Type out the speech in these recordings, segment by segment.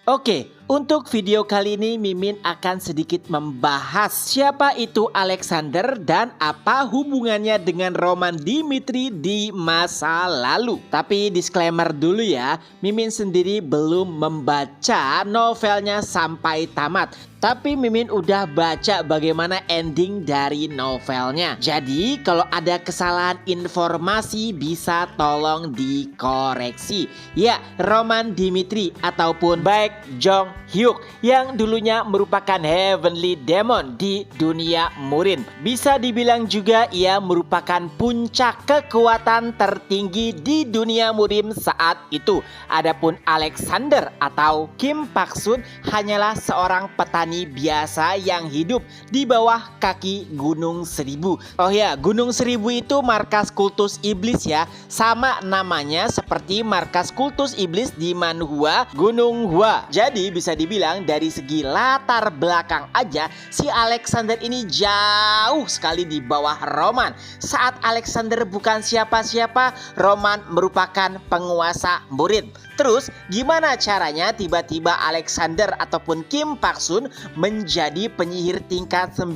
Oke, untuk video kali ini Mimin akan sedikit membahas siapa itu Alexander dan apa hubungannya dengan Roman Dimitri di masa lalu. Tapi disclaimer dulu ya, Mimin sendiri belum membaca novelnya sampai tamat. Tapi Mimin udah baca bagaimana ending dari novelnya. Jadi kalau ada kesalahan informasi bisa tolong dikoreksi. Ya, Roman Dimitri ataupun Baek Jong Hyuk yang dulunya merupakan Heavenly Demon di dunia Murin. Bisa dibilang juga ia merupakan puncak kekuatan tertinggi di dunia Murin saat itu. Adapun Alexander atau Kim Pak Sun hanyalah seorang petani biasa yang hidup di bawah kaki Gunung Seribu. Oh ya, Gunung Seribu itu markas kultus iblis ya. Sama namanya seperti markas kultus iblis di Manhua, Gunung Hua. Jadi bisa dibilang dari segi latar belakang aja si Alexander ini jauh sekali di bawah Roman. Saat Alexander bukan siapa-siapa, Roman merupakan penguasa Murin. Terus gimana caranya tiba-tiba Alexander ataupun Kim Pak Sun menjadi penyihir tingkat 9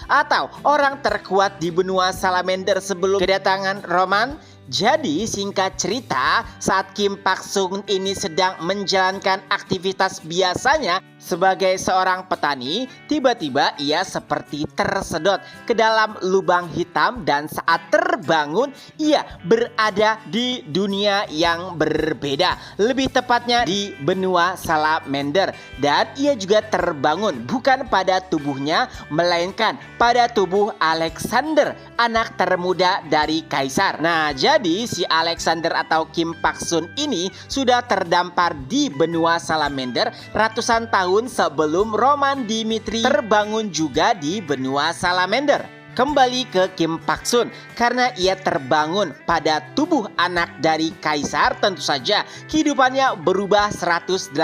atau orang terkuat di benua Salamander sebelum kedatangan Roman? Jadi singkat cerita, saat Kim Pak Sun ini sedang menjalankan aktivitas biasanya sebagai seorang petani, tiba-tiba ia seperti tersedot ke dalam lubang hitam dan saat terbangun ia berada di dunia yang berbeda, lebih tepatnya di benua Salamander. Dan ia juga terbangun bukan pada tubuhnya melainkan pada tubuh Alexander, anak termuda dari kaisar. Nah, jadi si Alexander atau Kim Pak Sun ini sudah terdampar di benua Salamander ratusan tahun sebelum Roman Dimitri terbangun juga di benua Salamander. Kembali ke Kim Pak Sun, karena ia terbangun pada tubuh anak dari kaisar, tentu saja kehidupannya berubah 180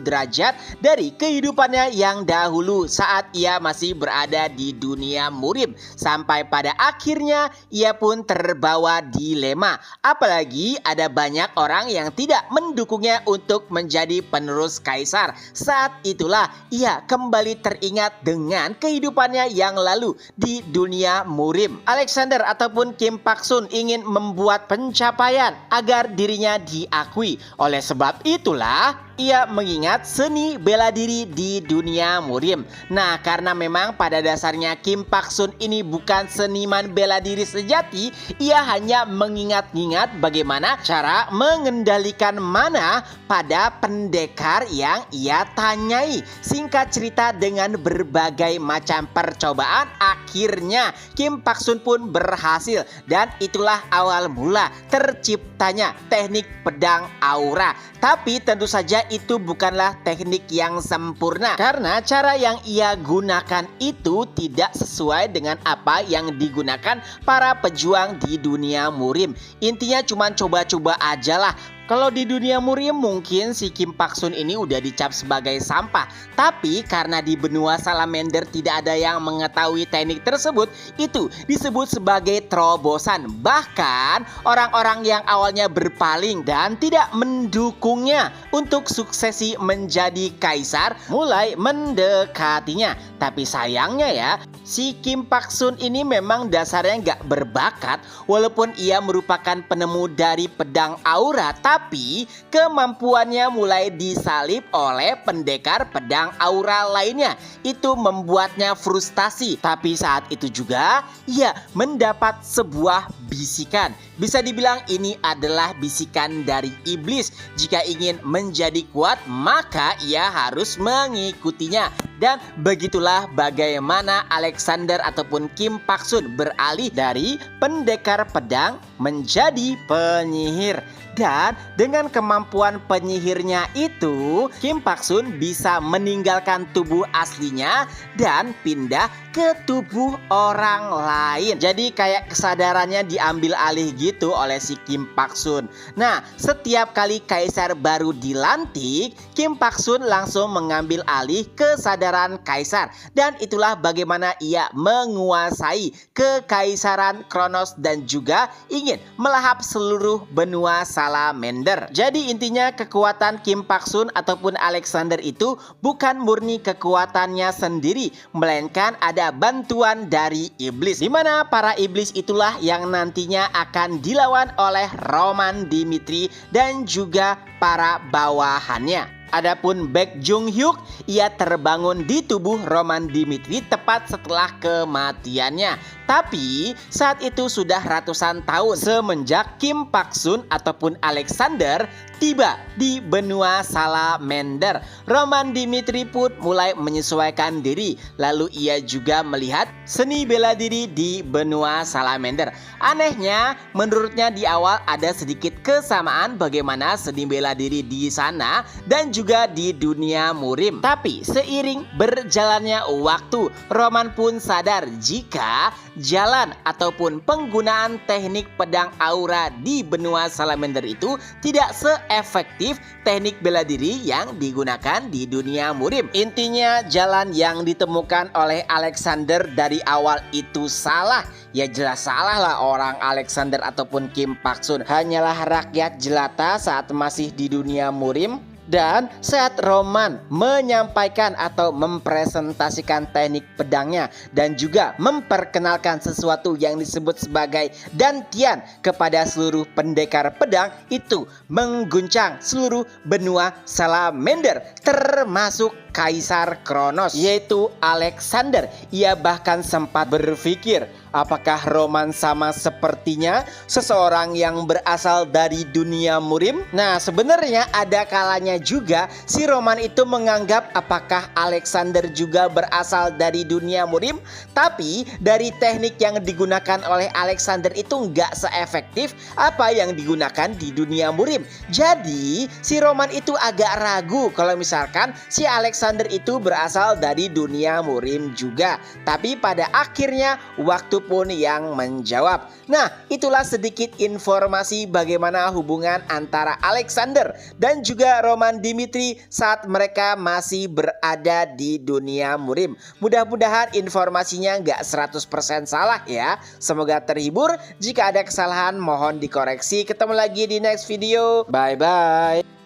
derajat dari kehidupannya yang dahulu saat ia masih berada di dunia Murim. Sampai pada akhirnya ia pun terbawa dilema. Apalagi ada banyak orang yang tidak mendukungnya untuk menjadi penerus kaisar. Saat itulah ia kembali teringat dengan kehidupannya yang lalu di dunia Murim. Alexander ataupun Kim Pak Sun ingin membuat pencapaian agar dirinya diakui. Oleh sebab itulah ia mengingat seni bela diri di dunia Murim. Nah, karena memang pada dasarnya Kim Pak Sun ini bukan seniman bela diri sejati, ia hanya mengingat-ingat bagaimana cara mengendalikan mana pada pendekar yang ia tanyai. Singkat cerita, dengan berbagai macam percobaan, akhirnya Kim Pak Sun pun berhasil. Dan itulah awal mula terciptanya teknik pedang aura. Tapi tentu saja itu bukanlah teknik yang sempurna, karena cara yang ia gunakan itu tidak sesuai dengan apa yang digunakan para pejuang di dunia Murim. Intinya cuma coba-coba aja lah. Kalau di dunia Murim mungkin si Kim Pak Sun ini udah dicap sebagai sampah. Tapi karena di benua Salamander tidak ada yang mengetahui teknik tersebut, itu disebut sebagai terobosan. Bahkan orang-orang yang awalnya berpaling dan tidak mendukungnya untuk suksesi menjadi kaisar mulai mendekatinya. Tapi sayangnya ya, si Kim Pak Sun ini memang dasarnya nggak berbakat. Walaupun ia merupakan penemu dari pedang aura, tapi kemampuannya mulai disalip oleh pendekar pedang aura lainnya. Itu membuatnya frustasi. Tapi saat itu juga ia mendapat sebuah bisikan. Bisa dibilang ini adalah bisikan dari iblis. Jika ingin menjadi kuat, maka ia harus mengikutinya. Dan begitulah bagaimana Alexander ataupun Kim Pak Sun beralih dari pendekar pedang menjadi penyihir. Dan dengan kemampuan penyihirnya itu, Kim Pak Sun bisa meninggalkan tubuh aslinya dan pindah ke tubuh orang lain. Jadi kayak kesadarannya diambil alih gitu begitu oleh si Kim Pak Sun. Nah, setiap kali kaisar baru dilantik, Kim Pak Sun langsung mengambil alih kesadaran kaisar. Dan itulah bagaimana ia menguasai kekaisaran Kronos dan juga ingin melahap seluruh benua Salamander. Jadi intinya kekuatan Kim Pak Sun ataupun Alexander itu bukan murni kekuatannya sendiri, melainkan ada bantuan dari iblis, di mana para iblis itulah yang nantinya akan dilawan oleh Roman Dimitri dan juga para bawahannya. Adapun Baek Jung Hyuk, ia terbangun di tubuh Roman Dimitri tepat setelah kematiannya. Tapi saat itu sudah ratusan tahun semenjak Kim Pak Sun ataupun Alexander tiba di benua Salamander. Roman Dimitri pun mulai menyesuaikan diri. Lalu ia juga melihat seni bela diri di benua Salamander. Anehnya, menurutnya di awal ada sedikit kesamaan bagaimana seni bela diri di sana dan juga di dunia Murim. Tapi seiring berjalannya waktu, Roman pun sadar jika jalan ataupun penggunaan teknik pedang aura di benua Salamander itu tidak seefektif teknik bela diri yang digunakan di dunia Murim. Intinya jalan yang ditemukan oleh Alexander dari awal itu salah. Ya jelas salah lah orang Alexander ataupun Kim Pak Sun. Hanyalah rakyat jelata saat masih di dunia Murim. Dan saat Roman menyampaikan atau mempresentasikan teknik pedangnya dan juga memperkenalkan sesuatu yang disebut sebagai dantian kepada seluruh pendekar pedang, itu mengguncang seluruh benua Salamander termasuk Kaisar Kronos, yaitu Alexander. Ia bahkan sempat berpikir, apakah Roman sama sepertinya seseorang yang berasal dari dunia Murim? Nah, sebenarnya ada kalanya juga si Roman itu menganggap apakah Alexander juga berasal dari dunia Murim. Tapi dari teknik yang digunakan oleh Alexander itu nggak seefektif apa yang digunakan di dunia Murim. Jadi si Roman itu agak ragu kalau misalkan si Alexander itu berasal dari dunia Murim juga. Tapi pada akhirnya waktu pun yang menjawab. Nah, itulah sedikit informasi bagaimana hubungan antara Alexander dan juga Roman Dimitri saat mereka masih berada di dunia Murim. Mudah-mudahan informasinya nggak 100% salah ya. Semoga terhibur. Jika ada kesalahan mohon dikoreksi. Ketemu lagi di next video. Bye-bye.